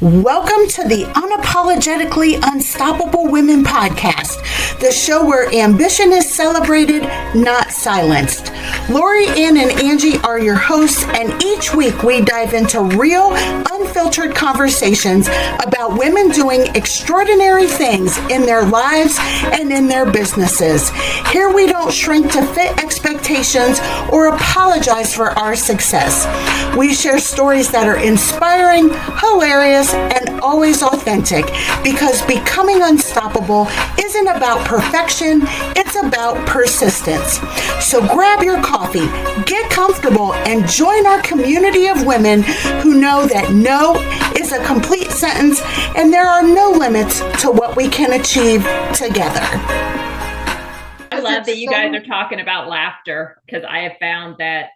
Welcome to the Unapologetically Unstoppable Women podcast, the show where ambition is celebrated, not silenced. Lori, Ann, and Angie are your hosts, and each week we dive into real, unfiltered conversations about women doing extraordinary things in their lives and in their businesses. Here we don't shrink to fit expectations or apologize for our success. We share stories that are inspiring, hilarious, and always authentic, because becoming unstoppable isn't about perfection, it's about persistence. So grab your coffee, get comfortable, and join our community of women who know that no is a complete sentence and there are no limits to what we can achieve together. I love that you guys are talking about laughter, because I have found that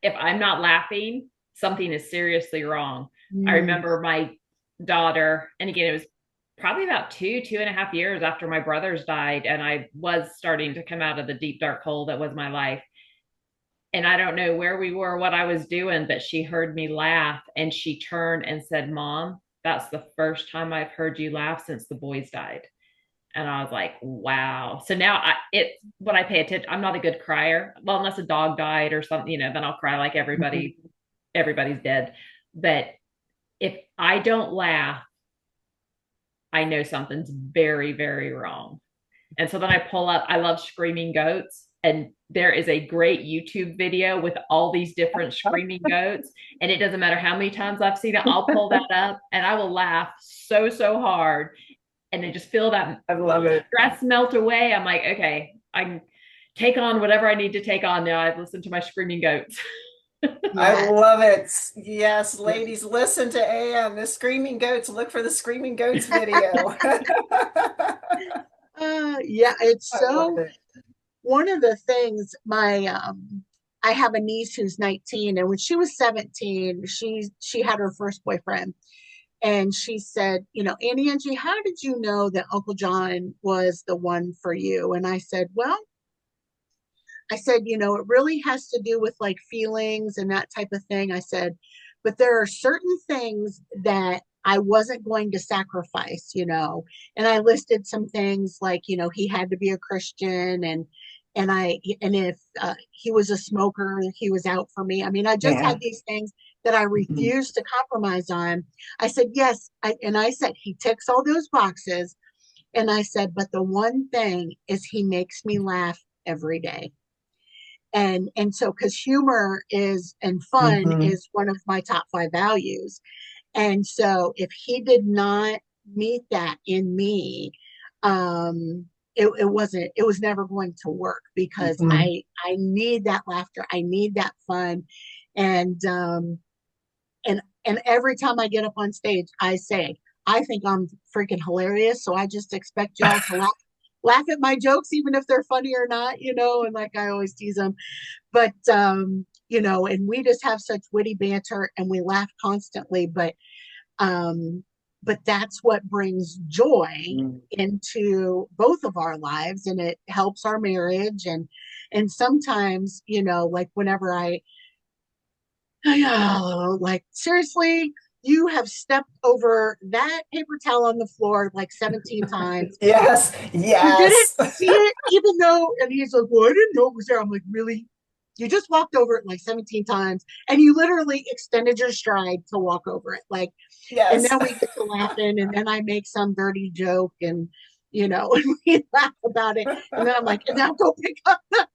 if I'm not laughing, something is seriously wrong. I remember my daughter, and again, it was probably about 2.5 years after my brothers died, and I was starting to come out of the deep, dark hole that was my life. And I don't know where we were, what I was doing, but she heard me laugh, and she turned and said, "Mom, that's the first time I've heard you laugh since the boys died." And I was like, wow. So now it's when I pay attention, I'm not a good crier. Well, unless a dog died or something, then I'll cry like everybody, everybody's dead. But if I don't laugh, I know something's very, very wrong. And so then I pull up, I love screaming goats. And there is a great YouTube video with all these different screaming goats. And it doesn't matter how many times I've seen it, I'll pull that up and I will laugh so, so hard. And then just feel that I love it. Stress melt away. I'm like, okay, I can take on whatever I need to take on now. I've listened to my screaming goats. I love it. Yes, ladies, listen to Ann. The Screaming Goats. Look for the Screaming Goats video. It's so one of the things I have a niece who's 19, and when she was 17, she had her first boyfriend. And she said, Angie, how did you know that Uncle John was the one for you? And I said, it really has to do with like feelings and that type of thing. I said, but there are certain things that I wasn't going to sacrifice, and I listed some things like, he had to be a Christian, and if he was a smoker, he was out for me. I mean, I just had these things that I refused to compromise on. I said, yes. I said, he ticks all those boxes. And I said, but the one thing is he makes me laugh every day. And so, because humor and fun is one of my top 5 values. And so if he did not meet that in me, it was never going to work, because I need that laughter. I need that fun. And every time I get up on stage, I say, I think I'm freaking hilarious. So I just expect y'all to laugh at my jokes, even if they're funny or not, and like I always tease them. But, and we just have such witty banter and we laugh constantly. But that's what brings joy into both of our lives, and it helps our marriage. And sometimes, like whenever like, seriously, you have stepped over that paper towel on the floor like 17 times. Yes. You didn't see it, even though, and he's like, well, I didn't know it was there. I'm like, really? You just walked over it like 17 times, and you literally extended your stride to walk over it. Like, and then we get to laughing, and then I make some dirty joke, and, and we laugh about it. And then I'm like, and now go pick up the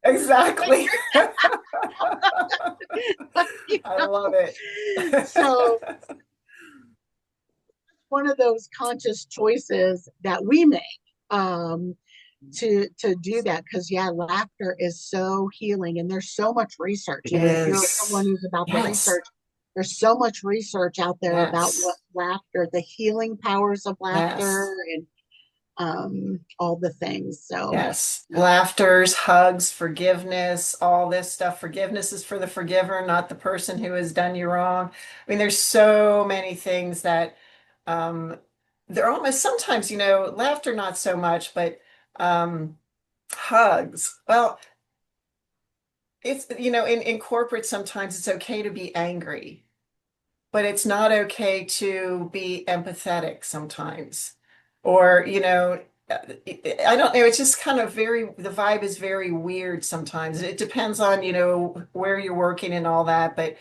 Exactly. I love it. So one of those conscious choices that we make to do that, because laughter is so healing, and there's so much research. And if you're someone who's about the research, there's so much research out there about what laughter, the healing powers of laughter, and all the things. So laughters, hugs, forgiveness, all this stuff. Forgiveness is for the forgiver, not the person who has done you wrong. I mean, there's so many things that they're almost sometimes, laughter not so much, but hugs. Well, it's in corporate sometimes it's okay to be angry. but it's not okay to be empathetic sometimes. Or, I don't know, it's just kind of the vibe is very weird sometimes. It depends on, where you're working and all that, but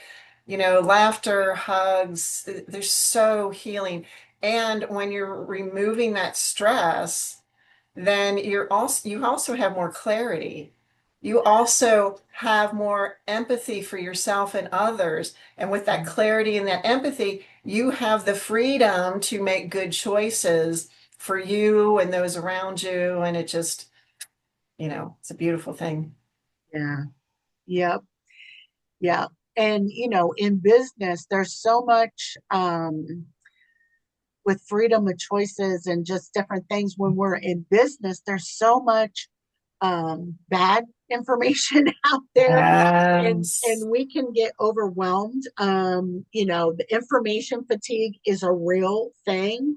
laughter, hugs, they're so healing. And when you're removing that stress, then you also have more clarity. You also have more empathy for yourself and others. And with that clarity and that empathy, you have the freedom to make good choices for you and those around you. And it just, it's a beautiful thing. Yeah. Yep. Yeah. And, in business, there's so much with freedom of choices and just different things. When we're in business, there's so much bad information out there, and Yes. we can get overwhelmed. The information fatigue is a real thing,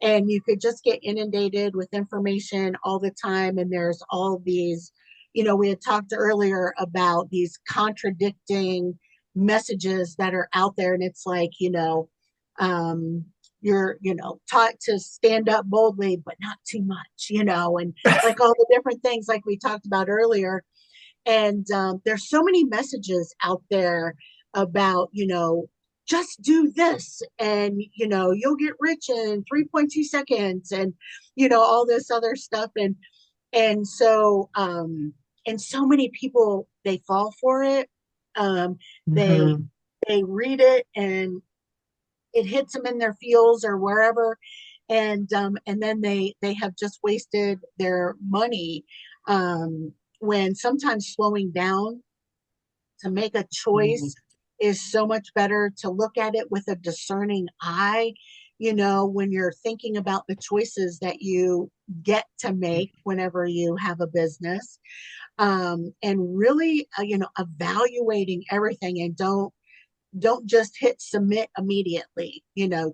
and you could just get inundated with information all the time. And there's all these, we had talked earlier about these contradicting messages that are out there, and it's like, um, you're taught to stand up boldly but not too much, and like all the different things like we talked about earlier. And there's so many messages out there about, just do this and you'll get rich in 3.2 seconds, and all this other stuff. And so many people, they fall for it. They Mhm. they read it, and it hits them in their feels or wherever, and then they have just wasted their money, when sometimes slowing down to make a Mhm. choice is so much better, to look at it with a discerning eye, when you're thinking about the choices that you get to make whenever you have a business, and really, evaluating everything, and don't just hit submit immediately.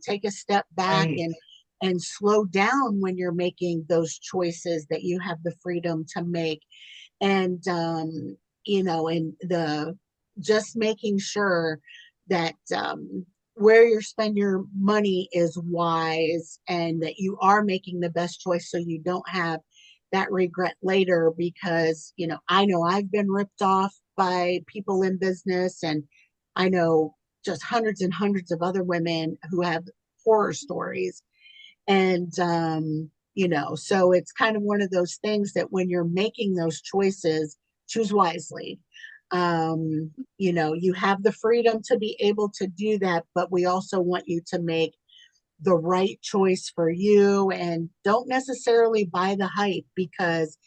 Take a step back Right. and slow down when you're making those choices that you have the freedom to make. And and the just making sure that where you're spending your money is wise, and that you are making the best choice, so you don't have that regret later. Because I know I've been ripped off by people in business, and I know just hundreds and hundreds of other women who have horror stories. And, so it's kind of one of those things that when you're making those choices, choose wisely. You have the freedom to be able to do that, but we also want you to make the right choice for you, and don't necessarily buy the hype. Because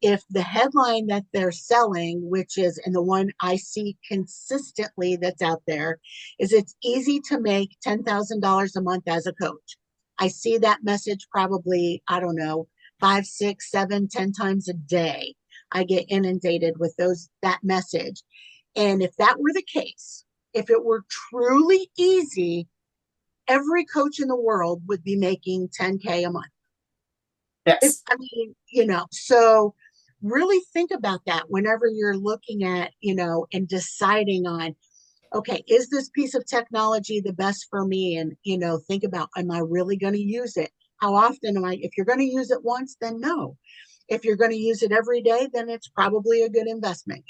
if the headline that they're selling, which is, and the one I see consistently that's out there, is it's easy to make $10,000 a month as a coach. I see that message probably, I don't know, 5, 6, 7, 10 times a day. I get inundated with that message. And if that were the case, if it were truly easy, every coach in the world would be making 10K a month. Yes. I mean, so really think about that whenever you're looking at, and deciding on, okay, is this piece of technology the best for me? And, think about, am I really going to use it? How often am I? If you're going to use it once, then no. If you're going to use it every day, then it's probably a good investment,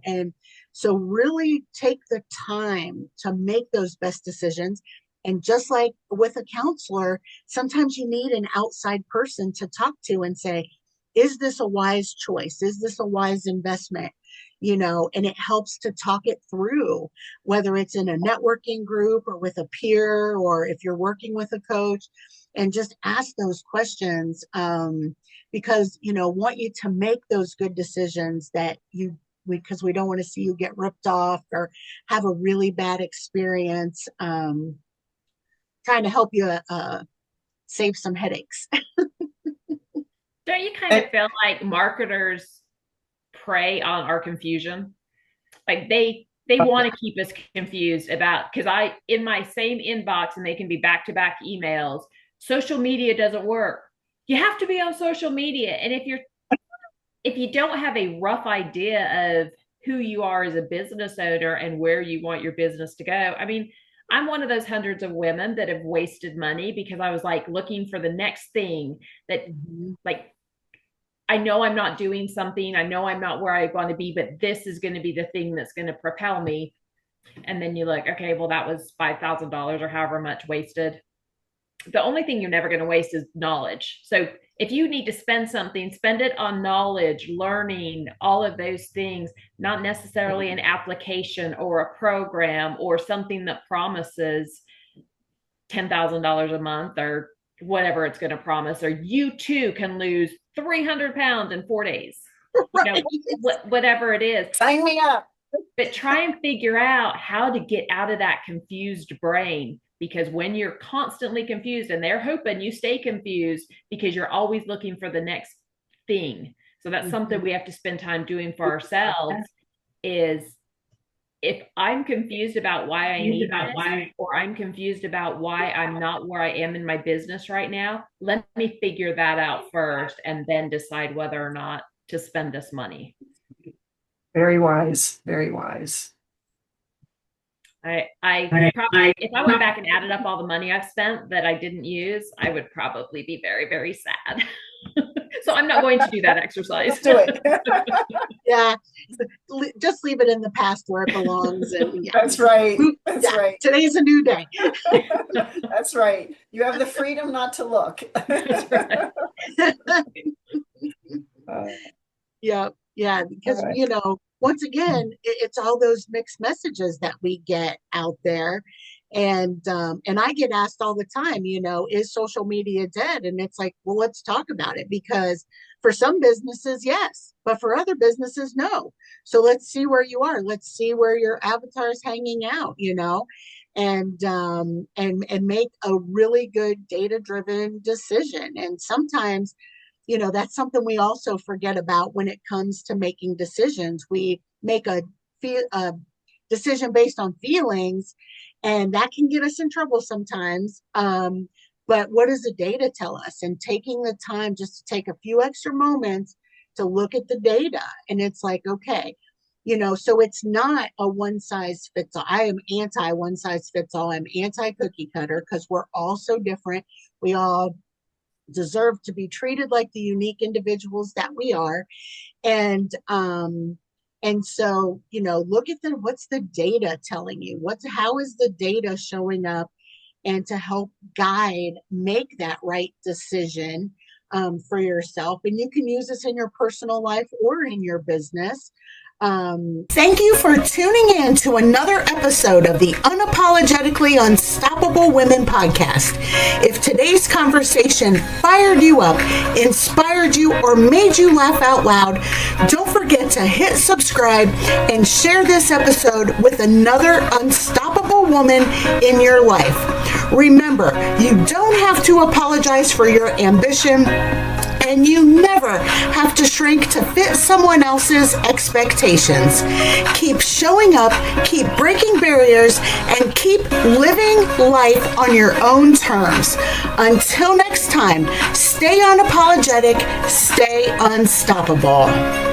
And so really take the time to make those best decisions. And just like with a counselor, sometimes you need an outside person to talk to and say, is this a wise choice? Is this a wise investment? And it helps to talk it through, whether it's in a networking group or with a peer, or if you're working with a coach, and just ask those questions. Because, want you to make those good decisions that because we don't want to see you get ripped off or have a really bad experience. Trying to help you save some headaches. Don't you kind of And, feel like marketers prey on our confusion? Like they oh, want Yeah. to keep us confused about, because I in my same inbox, and they can be back to back emails, social media doesn't work. You have to be on social media. And if you don't have a rough idea of who you are as a business owner and where you want your business to go, I mean, I'm one of those hundreds of women that have wasted money because I was like looking for the next thing that like, I know I'm not doing something. I know I'm not where I want to be, but this is going to be the thing that's going to propel me. And then you're like, okay, well, that was $5,000 or however much wasted. The only thing you're never going to waste is knowledge. So if you need to spend something, spend it on knowledge, learning, all of those things, not necessarily an application or a program or something that promises $10,000 a month or whatever it's going to promise, or you too can lose 300 pounds in 4 days. Right. Whatever it is. Sign me up. But try and figure out how to get out of that confused brain, because when you're constantly confused, and they're hoping you stay confused because you're always looking for the next thing. So that's something we have to spend time doing for ourselves is, if I'm confused about why I need this, or I'm confused about why I'm not where I am in my business right now, let me figure that out first and then decide whether or not to spend this money. Very wise. Very wise. I probably, if I went back and added up all the money I've spent that I didn't use, I would probably be very, very sad. So I'm not going to do that exercise. Do it. Yeah, just leave it in the past where it belongs. And yeah. That's right. That's right. Today's a new day. That's right. You have the freedom not to look. That's right. Yeah, because All right. once again, it's all those mixed messages that we get out there. And I get asked all the time, is social media dead? And it's like, well, let's talk about it, because for some businesses, yes, but for other businesses, no. So let's see where you are. Let's see where your avatar is hanging out, and make a really good data-driven decision. And sometimes, that's something we also forget about when it comes to making decisions. We make a decision based on feelings, and that can get us in trouble sometimes. But what does the data tell us? And taking the time just to take a few extra moments to look at the data. And it's like, okay, so it's not a one size fits all. I am anti one size fits all. I'm anti cookie cutter, because we're all so different. We all deserve to be treated like the unique individuals that we are. And so, look at what's the data telling you? How is the data showing up, and to help guide, make that right decision for yourself. And you can use this in your personal life or in your business. Thank you for tuning in to another episode of the Unapologetically Unstoppable Women podcast. If today's conversation fired you up, inspired you, or made you laugh out loud, don't forget to hit subscribe and share this episode with another unstoppable woman in your life. Remember, you don't have to apologize for your ambition, and you never have to shrink to fit someone else's expectations. Keep showing up, keep breaking barriers, and keep living life on your own terms. Until next time, stay unapologetic, stay unstoppable.